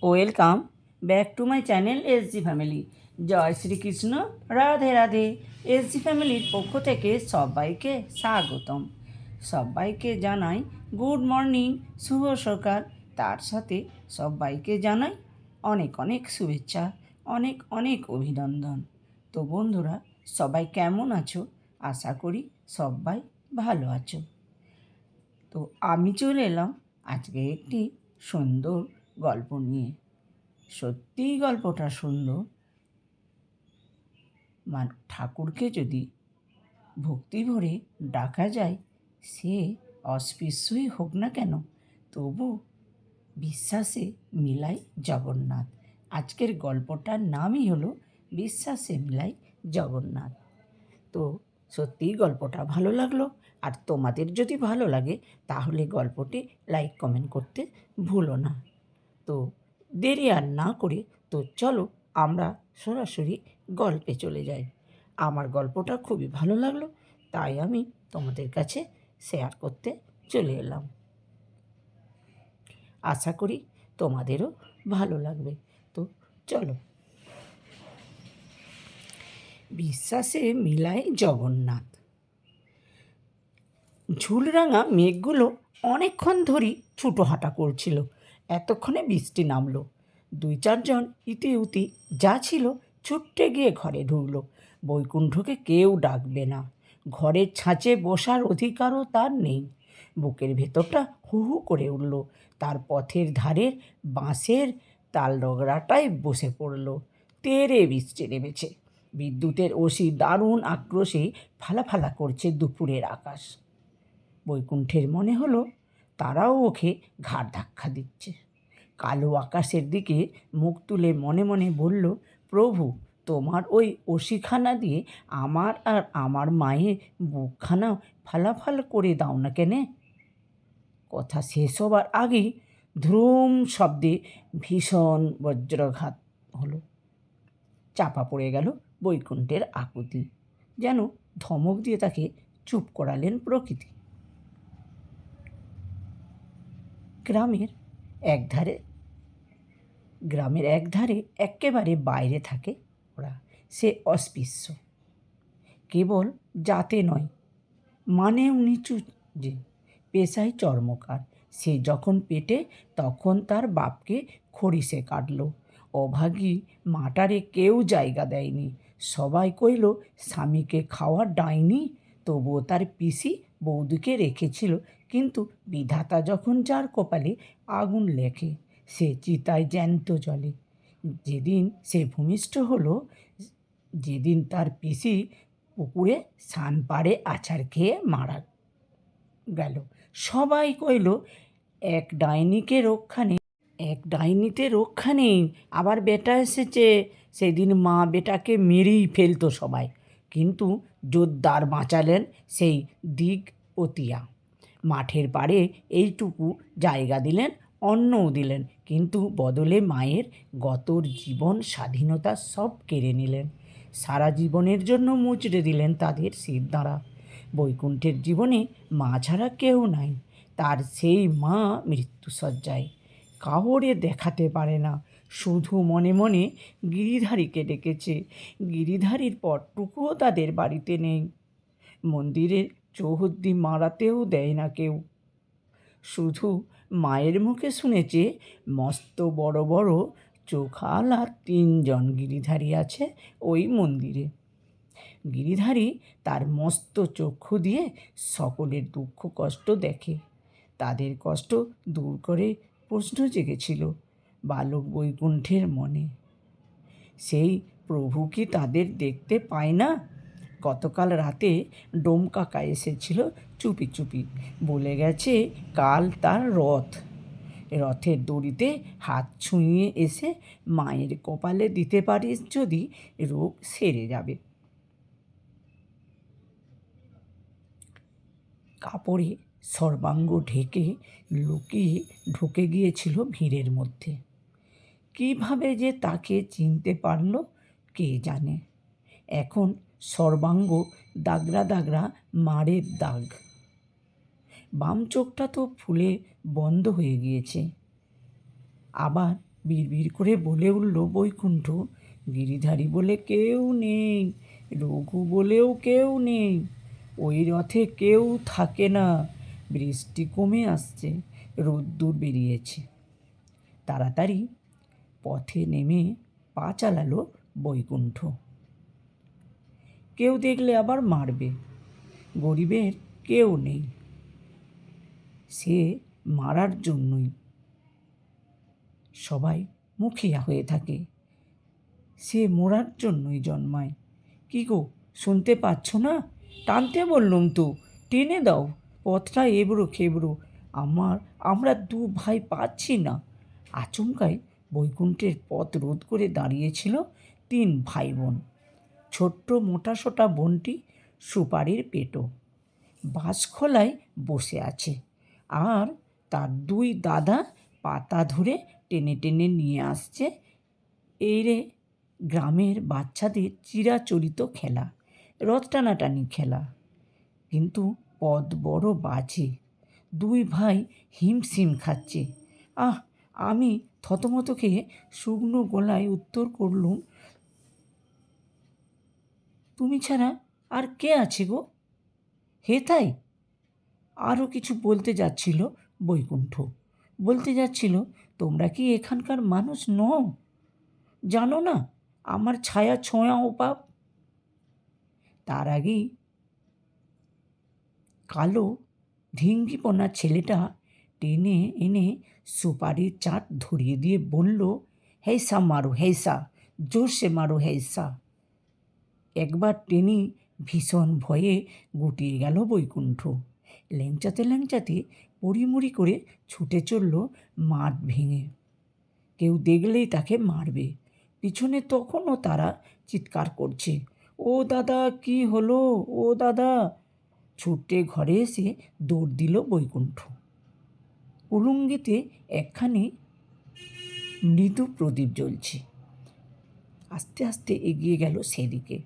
Welcome back to my channel SG family. জয় Shrikrishna, Radhe Radhe. SG ফ্যামিলির পক্ষ থেকে সবাইকে স্বাগতম। সবাইকে জানাই গুড মর্নিং, শুভ সকাল। তার সাথে সবাইকে জানাই অনেক অনেক শুভেচ্ছা, অনেক অনেক অভিনন্দন। তো বন্ধুরা, সবাই কেমন আছো? আশা করি সবাই ভালো আছো। তো আমি চলে এলাম আজকে একটি সুন্দর গল্প নিয়ে। সত্যিই গল্পটা সুন্দর। ঠাকুরকে যদি ভক্তি ভরে ডাকা যায়, সে অস্পৃশ্যই হোক না কেন, তবু বিশ্বাসে মিলাই জগন্নাথ। আজকের গল্পটার নামই হলো বিশ্বাসে মিলাই জগন্নাথ। তো সত্যিই গল্পটা ভালো লাগলো। আর তোমাদের যদি ভালো লাগে তাহলে গল্পটি লাইক কমেন্ট করতে ভুলো না। তো দেরি আর না করে তো চলো আমরা সরাসরি গল্পে চলে যাই। আমার গল্পটা খুবই ভালো লাগলো, তাই আমি তোমাদের কাছে শেয়ার করতে চলে এলাম। আশা করি তোমাদেরও ভালো লাগবে। তো চলো। বিশ্বাসে মিলাই জগন্নাথ। ঝুলরাঙা মেঘগুলো অনেকক্ষণ ধরেই ছুটোহাঁটা করছিল। এতক্ষণে বৃষ্টি নামলো। 2-4 জন ইতিউতি যা ছিল ছুট্টে গিয়ে ঘরে ঢুকলো। বৈকুণ্ঠকে কেউ ডাকবে না। ঘরের ছাঁচে বসার অধিকারও তার নেই। বুকের ভেতরটা হু হু করে উঠল। তার পথের ধারের বাঁশের তালডগরাটায় বসে পড়ল। তেড়ে বৃষ্টি নেমেছে। বিদ্যুতের অসি দারুণ আক্রোশে ফালাফালা করছে দুপুরের আকাশ। বৈকুণ্ঠের মনে হলো তারাও ওকে ঘাড় ধাক্কা দিচ্ছে। কালো আকাশের দিকে মুখ তুলে মনে মনে বলল, প্রভু, তোমার ওই অসিখানা দিয়ে আমার আর আমার মায়ের বুকখানা ফালাফাল করে দাও না কেনে। কথা শেষ হবার আগেই ধ্রুম শব্দে ভীষণ বজ্রঘাত হলো। চাপা পড়ে গেল বৈকুণ্ঠের আকুতি। যেন ধমক দিয়ে তাকে চুপ করালেন প্রকৃতি। গ্রামের একধারে একেবারে বাইরে থাকে ওরা। সে অস্পৃশ্য, কেবল জাতে নয়, মানেও নিচু। যে পেশায় চর্মকার। সে যখন পেটে তখন তার বাপকে খড়িসে কাটল। অভাগী মাটারে কেউ জায়গা দেয়নি। সবাই কইল স্বামীকে খাওয়ার ডাইনি। তবুও তার পিসি বৌদিকে রেখেছিল। কিন্তু বিধাতা যখন যার কপালে আগুন লেখে, সে চিতায় জ্যান্ত জ্বলে। যেদিন সে ভূমিষ্ঠ হলো, যেদিন তার পিসি পুকুরে সান পাড়ে আছাড় খেয়ে মারা গেল, সবাই কইল এক ডাইনিতে রক্ষা নেই। আবার বেটা এসেছে। সেদিন মা বেটাকে মেরেই ফেলতো সবাই, কিন্তু জোরদার বাঁচালেন সেই দিগপতিয়া। মাঠের পাড়ে এইটুকু জায়গা দিলেন, অন্নও দিলেন, কিন্তু বদলে মায়ের গতর জীবন স্বাধীনতা সব কেড়ে নিলেন। সারা জীবনের জন্য মুচড়ে দিলেন তাদের শিরদাঁড়া। বৈকুণ্ঠের জীবনে মা ছাড়া কেউ নাই। তার সেই মা মৃত্যুশয্যায়, কাউরে দেখাতে পারে না। শুধু মনে মনে গিরিধারীকে ডেকেছে। গিরিধারীর পরটুকুও তাদের বাড়িতে নেই। মন্দিরের চৌহদ্দি মারাতেও দেয় না কেউ। শুধু মায়ের মুখে শুনেছে মস্ত বড় বড় চোখালা 3 জন গিরিধারী আছে ওই মন্দিরে। গিরিধারী তার মস্ত চক্ষু দিয়ে সকলের দুঃখ কষ্ট দেখে। তাদের কষ্ট দূর করে প্রশ্ন জেগেছিল বালক বৈকুণ্ঠের মনে, সেই প্রভু কি তাদের দেখতে পায় না? গতকাল রাতে ডোমকাকা এসেছিল চুপি চুপি। বলে গেছে কাল তার রথের দড়িতে হাত ছুঁয়ে এসে মায়ের কপালে দিতে পারিস যদি রোগ সেরে যাবে। কাপড়ে সর্বাঙ্গ ঢেকে লুকিয়ে ঢুকে গিয়েছিল ভিড়ের মধ্যে। কিভাবে যে তাকে চিনতে পারল কে জানে। এখন সর্বাঙ্গ দাগরা দাগরা মারের দাগ। বাম চোখটা তো ফুলে বন্ধ হয়ে গিয়েছে। আবার বিড়বিড় করে বলে উঠল বৈকুণ্ঠ, গিরিধারী বলে কেউ নেই, রঘু বলেও কেউ নেই, ওই রথে কেউ থাকে না, বৃষ্টি কমে আসছে, রোদ্দুর বেরিয়েছে। তাড়াতাড়ি পথে নেমে পা চালালো বৈকুণ্ঠ। কেউ দেখলে আবার মারবে, গরিবের কেউ নেই, সে মারার জন্যই সবাই মুখিয়া হয়ে থাকে, সে মরার জন্যই জন্মায়। কি গো, শুনতে পাচ্ছ না? টানতে বললুম তো, টেনে দাও, পথটা এবড়ো খেবড়ো, আমরা দু ভাই পাচ্ছি না। আচমকাই বৈকুণ্ঠের পথ রোধ করে দাঁড়িয়েছিল তিন ভাই বোন। ছোট্ট মোটাসোটা বোনটি সুপারির পেটো বাঁশখোলায় বসে আছে, আর তার দুই দাদা পাতা ধরে টেনে টেনে নিয়ে আসছে এই রে গ্রামের বাচ্চাদের চিরাচরিত খেলা, রথ টানাটানি খেলা। কিন্তু পথ বড় বাজে, দুই ভাই হিমশিম খাচ্ছে। আমি থতমত খেয়ে শুকনো গলায় উত্তর করলুম, তুমি ছাড়া আর কে আছে গো? হে তাই? আরও কিছু বলতে যাচ্ছিল বৈকুণ্ঠ, বলতে যাচ্ছিল, তোমরা কি এখানকার মানুষ নও? জানো না আমার ছায়া ছোঁয়াও পাপ? তার আগেই কালো ঢিঙ্গিপোনা ছেলেটা টেনে এনে সুপারির চাট ধরিয়ে দিয়ে বলল, হেসা মারো হেসা, জোরসে মারো হেসা। একবার টেনি ভীষণ ভয়ে গুটিয়ে গেল বৈকুণ্ঠ। ল্যাংচাতে ল্যাংচাতে পড়িমড়ি করে ছুটে চলল মাঠ ভেঙে। কেউ দেখলেই তাকে মারবে। পিছনে তখনও তারা চিৎকার করছে, ও দাদা কি হলো, ও দাদা। ছুটে ঘরে এসে দৌড় দিল বৈকুণ্ঠ। উলুঙ্গিতে একখানি মৃদু প্রদীপ জ্বলছে। আস্তে আস্তে এগিয়ে গেল সেদিকে।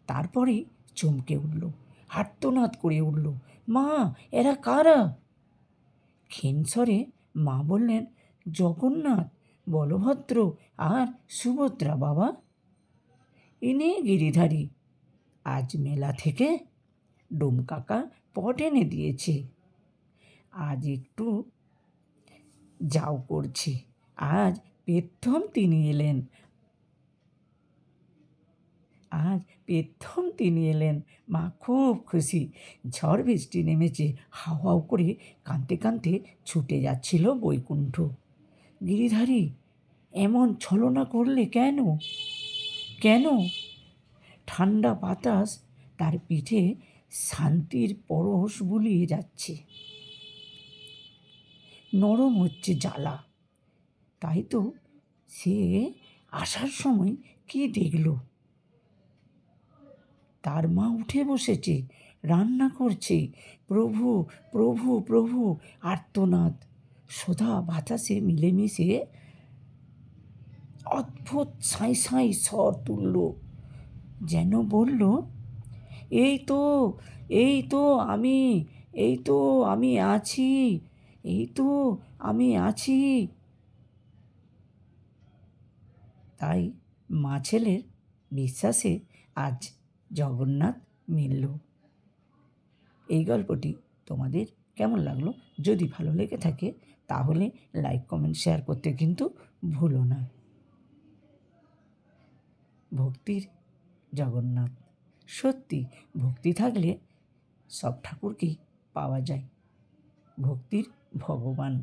তারপরেই চমকে উঠল, আর্তনাদ করে উঠল, মা, এরা কারা? ক্ষীণস্বরে মা বললেন, জগন্নাথ, বলভদ্র আর সুভদ্রা বাবা। ইনি গিরিধারী, আজ মেলা থেকে ডোমকাকা পট এনে দিয়েছে, আজ একটু যাও করছি, আজ প্রথম তিনি এলেন, মা খুব খুশি। ঝড় বৃষ্টি নেমেছে, হাউ হাউ করে কাঁদতে কাঁদতে ছুটে যাচ্ছিল বৈকুণ্ঠ। গিরিধারী, এমন ছলনা করলে কেন? কেন? ঠান্ডা বাতাস তার পিঠে শান্তির পরশ বুলিয়ে যাচ্ছে, নরম হচ্ছে জ্বালা। তাই তো সে আসার সময় কি দেখল, তার মা উঠে বসেছে, রান্না করছে, প্রভু প্রভু প্রভু আর্তনাদ সোধা বাতাসে মিলেমিশে অদ্ভুত সাঁই সাঁই স্বর তুলল, যেন বলল, এই তো, এই তো আমি, এই তো আমি আছি, এই তো আমি আছি। তাই মা ছেলের বিশ্বাসে আজ জগন্নাথ মিলল। এই গল্পটি তোমাদের কেমন লাগলো? যদি ভালো লেগে থাকে তাহলে লাইক কমেন্ট শেয়ার করতে কিন্তু ভুলো না। ভক্তির জগন্নাথ, সত্যি ভক্তি থাকলে সব ঠাকুরকেই পাওয়া যায়, ভক্তির ভগবান।